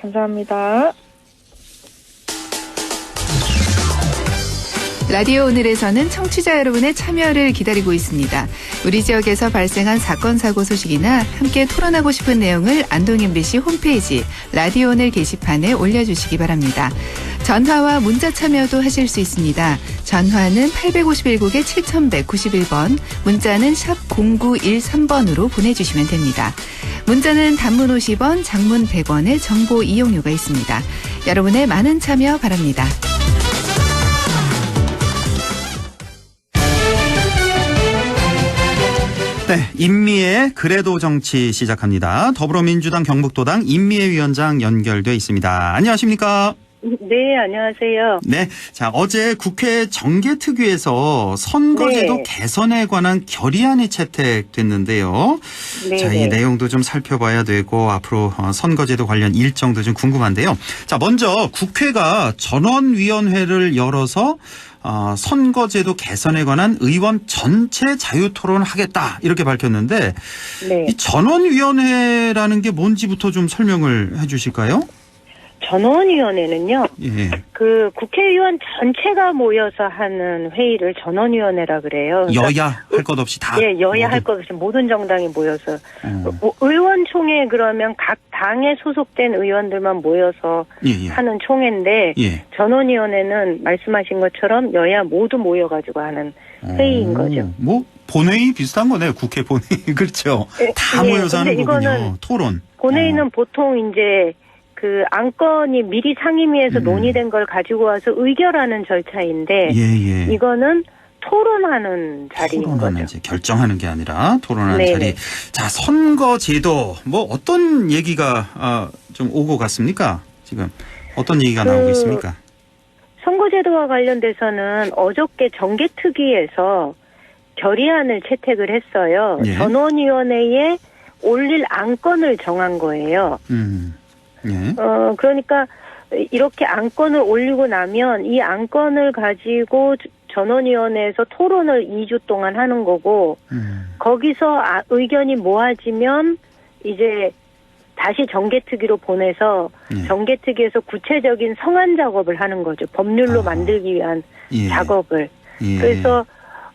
감사합니다. 라디오 오늘에서는 청취자 여러분의 참여를 기다리고 있습니다. 우리 지역에서 발생한 사건 사고 소식이나 함께 토론하고 싶은 내용을 안동 MBC 홈페이지 라디오 오늘 게시판에 올려주시기 바랍니다. 전화와 문자 참여도 하실 수 있습니다. 전화는 851국에 7191번, 문자는 샵 0913번으로 보내주시면 됩니다. 문자는 단문 50원, 장문 100원의 정보 이용료가 있습니다. 여러분의 많은 참여 바랍니다. 네, 임미애 그래도 정치 시작합니다. 더불어민주당 경북도당 임미애 위원장 연결돼 있습니다. 안녕하십니까? 네, 안녕하세요. 네, 자 어제 국회 정개특위에서 선거제도 네. 개선에 관한 결의안이 채택됐는데요. 네. 자, 이 내용도 좀 살펴봐야 되고 앞으로 선거제도 관련 일정도 좀 궁금한데요. 자, 먼저 국회가 전원위원회를 열어서 선거제도 개선에 관한 의원 전체 자유토론을 하겠다 이렇게 밝혔는데 네. 이 전원위원회라는 게 뭔지부터 좀 설명을 해 주실까요? 전원위원회는요. 예. 그 국회의원 전체가 모여서 하는 회의를 전원위원회라 그래요. 그러니까 여야 할 것 없이 다. 예, 여야 할 것 없이 모든 정당이 모여서 의원총회 그러면 각 당에 소속된 의원들만 모여서 예. 하는 총회인데 예. 전원위원회는 말씀하신 것처럼 여야 모두 모여가지고 하는 회의인 거죠. 뭐 본회의 비슷한 거네요. 국회 본회의 그렇죠. 다 예, 모여서 하는 근데 거군요. 이거는 토론. 본회의는 보통 이제 그 안건이 미리 상임위에서 논의된 걸 가지고 와서 의결하는 절차인데 예. 이거는 토론하는 자리인 토론하는 거죠. 이제 결정하는 게 아니라 토론하는 네네. 자리. 자, 선거제도 뭐 어떤 얘기가 좀 오고 갔습니까? 지금 어떤 얘기가 나오고 있습니까? 선거제도와 관련돼서는 어저께 정개특위에서 결의안을 채택을 했어요. 예. 전원위원회에 올릴 안건을 정한 거예요. 예. 그러니까 이렇게 안건을 올리고 나면 이 안건을 가지고 전원위원회에서 토론을 2주 동안 하는 거고 거기서 의견이 모아지면 이제 다시 정개특위로 보내서 정개특위에서 구체적인 성안 작업을 하는 거죠. 법률로 만들기 위한 작업을. 그래서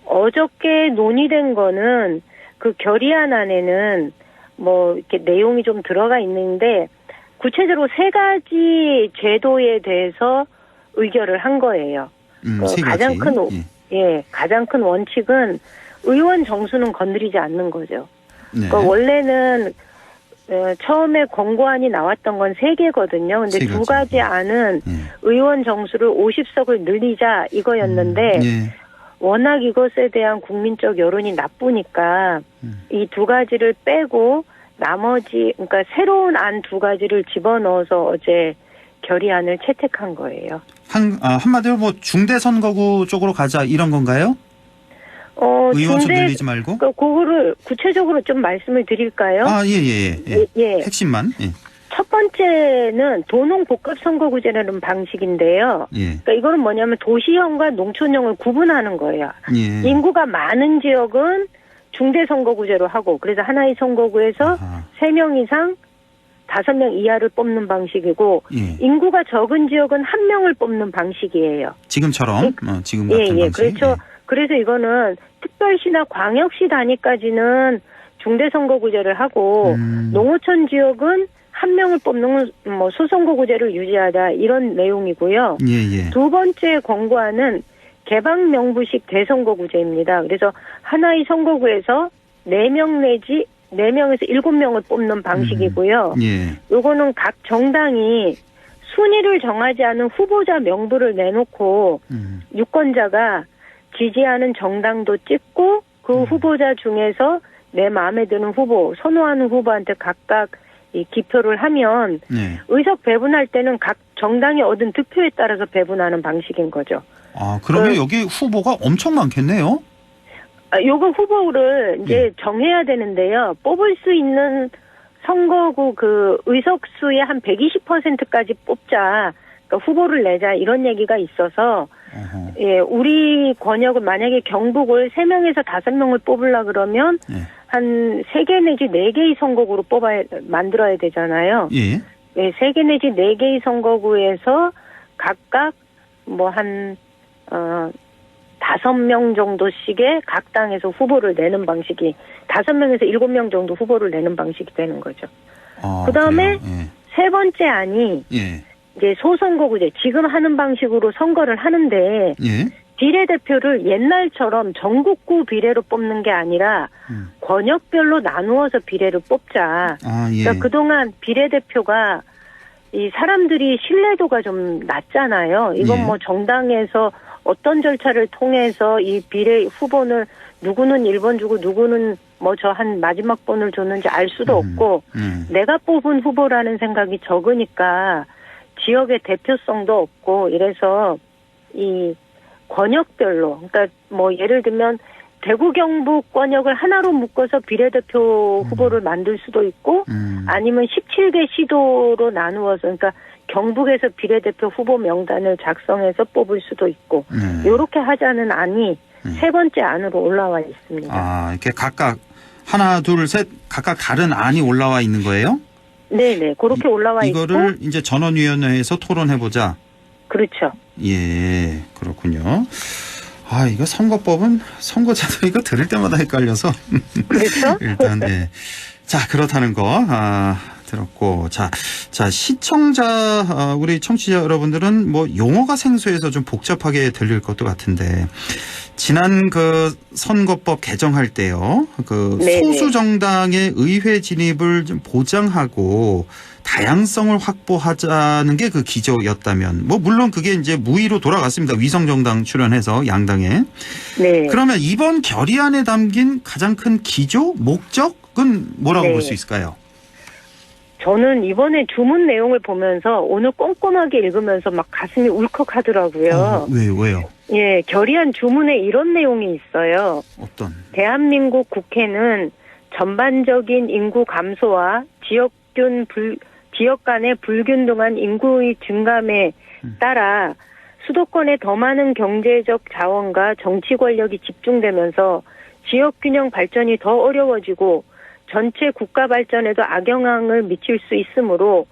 어저께 논의된 거는 그 결의안 안에는 뭐 이렇게 내용이 좀 들어가 있는데 구체적으로 3가지 제도에 대해서 의결을 한 거예요. 가장 큰 가장 큰 원칙은 의원 정수는 건드리지 않는 거죠. 네. 그러니까 원래는 처음에 권고안이 나왔던 건 3개거든요. 근데 2가지 안은 의원 정수를 50석을 늘리자 이거였는데 워낙 이것에 대한 국민적 여론이 나쁘니까 이 2가지를 빼고 나머지 그러니까 새로운 안 2가지를 집어넣어서 어제 결의안을 채택한 거예요. 한마디로 뭐 중대선거구 쪽으로 가자 이런 건가요? 의원수 늘리지 말고? 그거를 구체적으로 좀 말씀을 드릴까요? 예. 핵심만. 예. 첫 번째는 도농복합선거구제라는 방식인데요. 그러니까 이거는 뭐냐면 도시형과 농촌형을 구분하는 거예요. 인구가 많은 지역은 중대선거구제로 하고 그래서 하나의 선거구에서 3명 이상 5명 이하를 뽑는 방식이고 인구가 적은 지역은 1명을 뽑는 방식이에요. 지금처럼 지금 같은 방식. 그렇죠. 그래서 이거는 특별시나 광역시 단위까지는 중대선거구제를 하고 농어촌 지역은 1명을 뽑는 뭐 소선거구제를 유지하자 이런 내용이고요. 2번째 권고안은 개방명부식 대선거구제입니다. 그래서 하나의 선거구에서 4명 내지 4명에서 7명을 뽑는 방식이고요. 요거는 각 정당이 순위를 정하지 않은 후보자 명부를 내놓고 유권자가 지지하는 정당도 찍고 그 후보자 중에서 내 마음에 드는 후보, 선호하는 후보한테 각각 이 기표를 하면 의석 배분할 때는 각 정당이 얻은 득표에 따라서 배분하는 방식인 거죠. 그러면 여기 후보가 엄청 많겠네요? 요거 후보를 이제 정해야 되는데요. 뽑을 수 있는 선거구 그 의석수의 한 120%까지 뽑자. 그러니까 후보를 내자 이런 얘기가 있어서 우리 권역은 만약에 경북을 3명에서 5명을 뽑으려 그러면 한 3개 내지 4개의 선거구로 만들어야 되잖아요. 3개 내지 4개의 선거구에서 각각 뭐 한 5명 정도씩의 각 당에서 후보를 내는 방식이 5명에서 7명 정도 후보를 내는 방식이 되는 거죠. 그다음에 세 번째 안이 이제 소선거구제 지금 하는 방식으로 선거를 하는데 비례대표를 옛날처럼 전국구 비례로 뽑는 게 아니라 권역별로 나누어서 비례를 뽑자. 그러니까 그동안 비례대표가 이 사람들이 신뢰도가 좀 낮잖아요. 이건 뭐 정당에서 어떤 절차를 통해서 이 비례 후보는 누구는 1번 주고 누구는 뭐 저 한 마지막 번을 줬는지 알 수도 없고 내가 뽑은 후보라는 생각이 적으니까 지역의 대표성도 없고 이래서 이 권역별로 그러니까 뭐 예를 들면 대구 경북 권역을 하나로 묶어서 비례대표 후보를 만들 수도 있고 아니면 17개 시도로 나누어서 그러니까 경북에서 비례대표 후보 명단을 작성해서 뽑을 수도 있고 이렇게 하자는 안이 세 번째 안으로 올라와 있습니다. 이렇게 각각 하나, 둘, 셋 각각 다른 안이 올라와 있는 거예요? 네네, 그렇게 올라와 있고 이거를 이제 전원위원회에서 토론해보자. 그렇죠. 예, 그렇군요. 이거 선거법은 선거제도 이거 들을 때마다 헷갈려서. 그렇죠. 일단, 예. 자, 그렇다는 거, 들었고. 자, 시청자, 우리 청취자 여러분들은 뭐 용어가 생소해서 좀 복잡하게 들릴 것도 같은데, 지난 그 선거법 개정할 때요, 그 소수 정당의 의회 진입을 좀 보장하고 다양성을 확보하자는 게 그 기조였다면, 뭐 물론 그게 이제 무의로 돌아갔습니다. 위성 정당 출연해서 양당에. 그러면 이번 결의안에 담긴 가장 큰 기조, 목적은 뭐라고 볼 수 있을까요? 저는 이번에 주문 내용을 보면서 오늘 꼼꼼하게 읽으면서 막 가슴이 울컥하더라고요. 왜요? 예, 결의안 주문에 이런 내용이 있어요. 어떤? 대한민국 국회는 전반적인 인구 감소와 지역 간의 불균등한 인구의 증감에 따라 수도권에 더 많은 경제적 자원과 정치 권력이 집중되면서 지역 균형 발전이 더 어려워지고 전체 국가 발전에도 악영향을 미칠 수 있으므로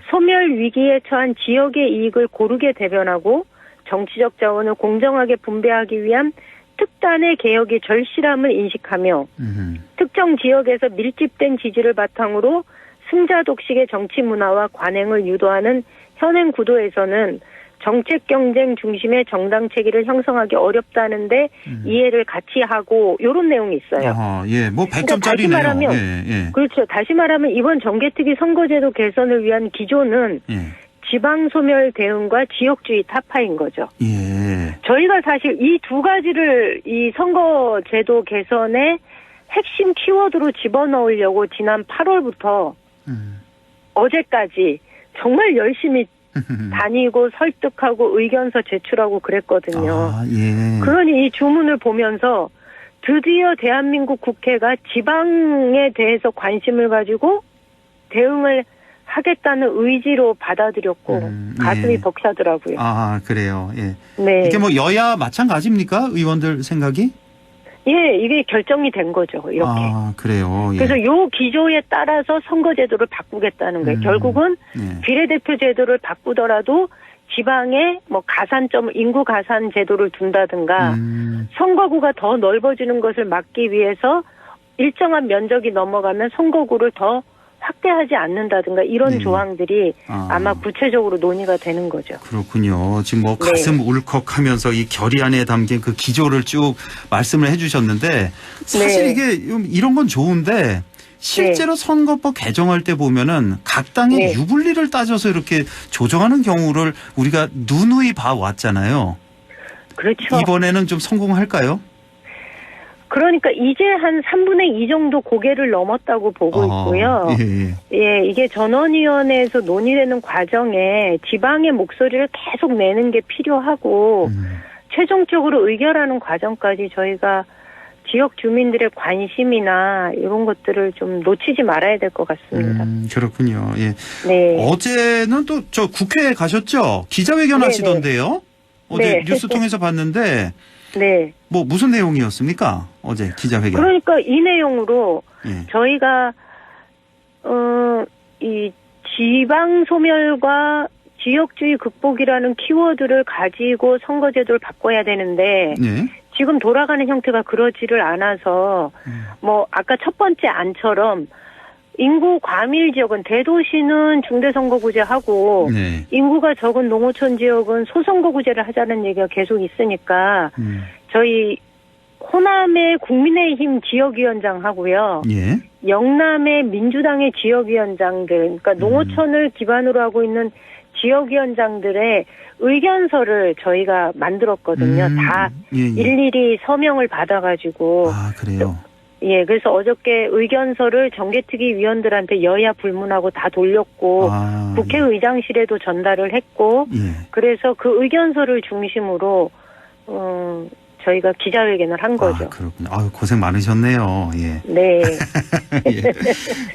소멸 위기에 처한 지역의 이익을 고르게 대변하고 정치적 자원을 공정하게 분배하기 위한 특단의 개혁의 절실함을 인식하며 특정 지역에서 밀집된 지지를 바탕으로 승자 독식의 정치 문화와 관행을 유도하는 현행 구도에서는 정책 경쟁 중심의 정당 체계를 형성하기 어렵다는데 이해를 같이 하고 이런 내용이 있어요. 뭐 100점짜리네요. 그러니까 다시 말하면 그렇죠. 다시 말하면 이번 정개특위 선거제도 개선을 위한 기조는 지방 소멸 대응과 지역주의 타파인 거죠. 저희가 사실 이 두 가지를 이 선거제도 개선의 핵심 키워드로 집어넣으려고 지난 8월부터 어제까지 정말 열심히 다니고 설득하고 의견서 제출하고 그랬거든요. 그러니 이 주문을 보면서 드디어 대한민국 국회가 지방에 대해서 관심을 가지고 대응을 하겠다는 의지로 받아들였고 가슴이 벅차더라고요. 그래요. 네. 이게 뭐 여야 마찬가지입니까? 의원들 생각이? 이게 결정이 된 거죠. 이렇게. 그래요. 그래서 요 기조에 따라서 선거제도를 바꾸겠다는 거예요. 결국은 비례대표 제도를 바꾸더라도 지방에 뭐 인구 가산 제도를 둔다든가 선거구가 더 넓어지는 것을 막기 위해서 일정한 면적이 넘어가면 선거구를 더 확대하지 않는다든가 이런 조항들이 아마 구체적으로 논의가 되는 거죠. 그렇군요. 지금 뭐 가슴 울컥하면서 이 결의안에 담긴 그 기조를 쭉 말씀을 해주셨는데 사실 이게 이런 건 좋은데 실제로 선거법 개정할 때 보면은 각 당의 유불리를 따져서 이렇게 조정하는 경우를 우리가 누누이 봐왔잖아요. 그렇죠. 이번에는 좀 성공할까요? 그러니까 이제 한 3분의 2 정도 고개를 넘었다고 보고 있고요. 이게 전원위원회에서 논의되는 과정에 지방의 목소리를 계속 내는 게 필요하고 최종적으로 의결하는 과정까지 저희가 지역 주민들의 관심이나 이런 것들을 좀 놓치지 말아야 될 것 같습니다. 그렇군요. 어제는 또 저 국회에 가셨죠? 기자회견 하시던데요? 어제 뉴스 통해서 봤는데 뭐 무슨 내용이었습니까? 어제 기자회견. 그러니까 이 내용으로 저희가 이 지방 소멸과 지역주의 극복이라는 키워드를 가지고 선거제도를 바꿔야 되는데 네. 지금 돌아가는 형태가 그러지를 않아서 뭐 아까 첫 번째 안처럼 인구 과밀 지역은 대도시는 중대선거구제하고 네. 인구가 적은 농어촌 지역은 소선거구제를 하자는 얘기가 계속 있으니까 저희 호남의 국민의힘 지역위원장하고요. 예. 영남의 민주당의 지역위원장들, 그러니까 농어촌을 기반으로 하고 있는 지역위원장들의 의견서를 저희가 만들었거든요. 다 예, 예. 일일이 서명을 받아가지고. 아, 그래요? 예, 그래서 어저께 의견서를 정개특위 위원들한테 여야 불문하고 다 돌렸고, 국회의장실에도 전달을 했고, 그래서 그 의견서를 중심으로, 저희가 기자회견을 한 거죠. 아, 그렇군요. 아유, 고생 많으셨네요. 예. 네. 예.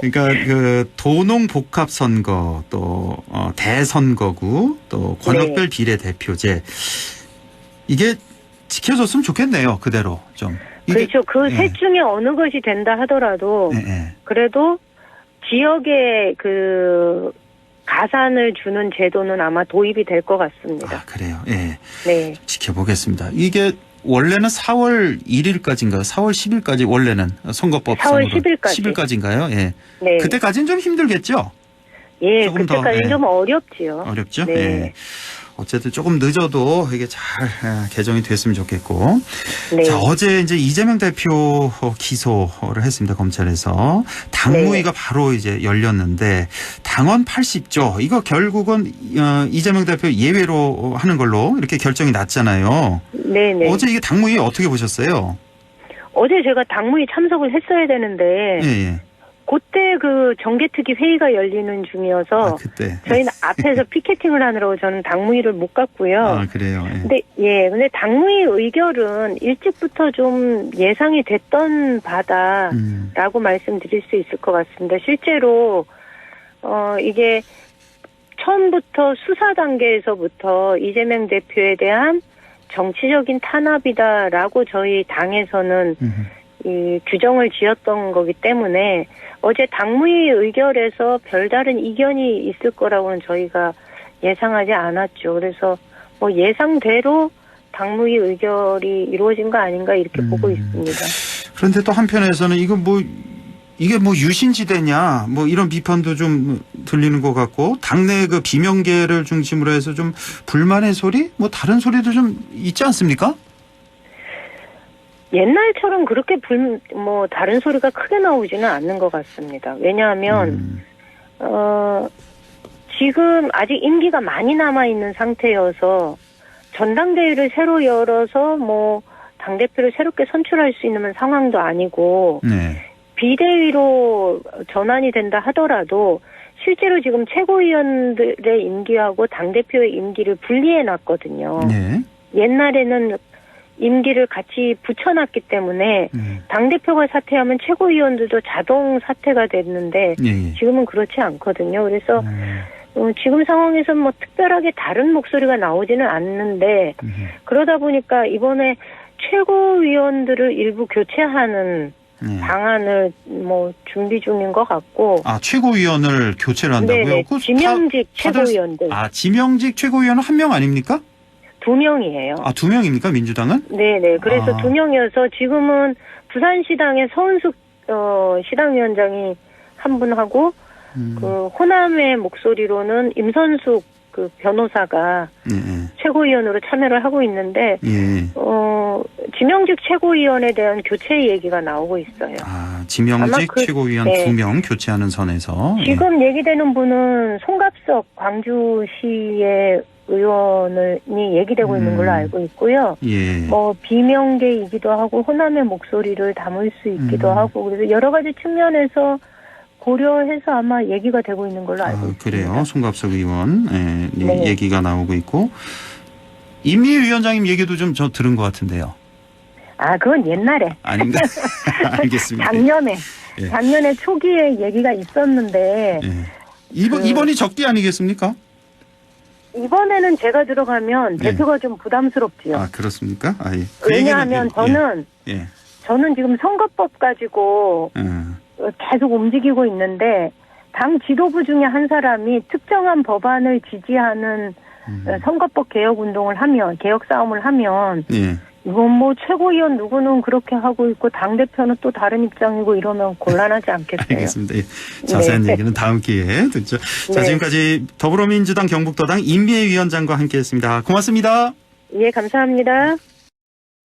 그러니까 그 도농 복합 선거 또 대선거구 또 권역별 비례대표제 이게 지켜졌으면 좋겠네요. 그대로 좀. 그렇죠. 그 셋 중에 어느 것이 된다 하더라도 그래도 지역에 그 가산을 주는 제도는 아마 도입이 될 것 같습니다. 아, 그래요. 예. 네. 지켜보겠습니다. 이게 원래는 4월 1일까지인가요? 4월 10일까지 원래는 선거법상으로 4월 10일까지. 10일까지인가요? 예. 네. 그때까지는 좀 힘들겠죠? 예, 조금 더, 그때까지는 좀 어렵지요. 어렵죠? 네. 예. 어쨌든 조금 늦어도 이게 잘 개정이 됐으면 좋겠고. 네. 자, 어제 이제 이재명 대표 기소를 했습니다. 검찰에서. 당무위가 바로 이제 열렸는데 당원 80조 이거 결국은 이재명 대표 예외로 하는 걸로 이렇게 결정이 났잖아요. 네네. 어제 이게 당무위 어떻게 보셨어요? 어제 제가 당무위 참석을 했어야 되는데 예. 그때 그 정개특위 회의가 열리는 중이어서 그때. 저희는 앞에서 피켓팅을 하느라고 저는 당무위를 못 갔고요. 아, 그래요. 예. 근데 당무위 의결은 일찍부터 좀 예상이 됐던 바다라고 말씀드릴 수 있을 것 같습니다. 실제로 이게 처음부터 수사 단계에서부터 이재명 대표에 대한 정치적인 탄압이다라고 저희 당에서는 이 규정을 지었던 거기 때문에 어제 당무위 의결에서 별다른 이견이 있을 거라고는 저희가 예상하지 않았죠. 그래서 뭐 예상대로 당무위 의결이 이루어진 거 아닌가 이렇게 보고 있습니다. 그런데 또 한편에서는 이게 뭐 유신지대냐 뭐 이런 비판도 좀 들리는 것 같고 당내 그 비명계를 중심으로 해서 좀 불만의 소리 뭐 다른 소리도 좀 있지 않습니까? 옛날처럼 그렇게 다른 소리가 크게 나오지는 않는 것 같습니다. 왜냐하면, 지금 아직 임기가 많이 남아있는 상태여서 전당대회를 새로 열어서 당대표를 새롭게 선출할 수 있는 상황도 아니고, 비대위로 전환이 된다 하더라도 실제로 지금 최고위원들의 임기하고 당대표의 임기를 분리해놨거든요. 옛날에는 임기를 같이 붙여놨기 때문에 당대표가 사퇴하면 최고위원들도 자동 사퇴가 됐는데 지금은 그렇지 않거든요. 그래서 지금 상황에서 뭐 특별하게 다른 목소리가 나오지는 않는데 그러다 보니까 이번에 최고위원들을 일부 교체하는 방안을 준비 중인 것 같고. 아, 최고위원을 교체를 한다고요? 네네. 지명직 최고위원들. 지명직 최고위원은 한 명 아닙니까? 2명이에요. 아, 2명입니까? 민주당은? 네네. 그래서 2명이어서 지금은 부산시당의 서은숙 시당위원장이 한 분 하고 그 호남의 목소리로는 임선숙 그 변호사가 최고위원으로 참여를 하고 있는데 지명직 최고위원에 대한 교체 얘기가 나오고 있이 아, 지명직 최고위원 2명 교체하는 선에서 지금 얘기되는 분은 송갑석 광주시의 의원이 얘기되고 있는 걸로 알고 있고요. 비명계이기도 하고 호남의 목소리를 담을 수 있기도 하고 그래서 여러 가지 측면에서 고려해서 아마 얘기가 되고 있는 걸로 알고 있습니다. 그래요. 송갑석 의원 얘기가 나오고 있고 임미애 위원장님 얘기도 좀 저 들은 것 같은데요. 아, 그건 옛날에. 아닌가? 알겠습니다. 작년에 초기에 얘기가 있었는데 이번이 적기 아니겠습니까? 이번에는 제가 들어가면 대표가 좀 부담스럽지요. 아, 그렇습니까? 아, 예. 왜냐하면 저는 지금 선거법 가지고 계속 움직이고 있는데 당 지도부 중에 한 사람이 특정한 법안을 지지하는 선거법 개혁 운동을 하면, 개혁 싸움을 하면, 예. 이건 뭐 최고위원 누구는 그렇게 하고 있고 당대표는 또 다른 입장이고 이러면 곤란하지 않겠어요. 알겠습니다. 예. 자세한 네. 얘기는 다음 기회에 듣죠. 자, 네. 지금까지 더불어민주당 경북도당 임미애 위원장과 함께했습니다. 고맙습니다. 예, 감사합니다.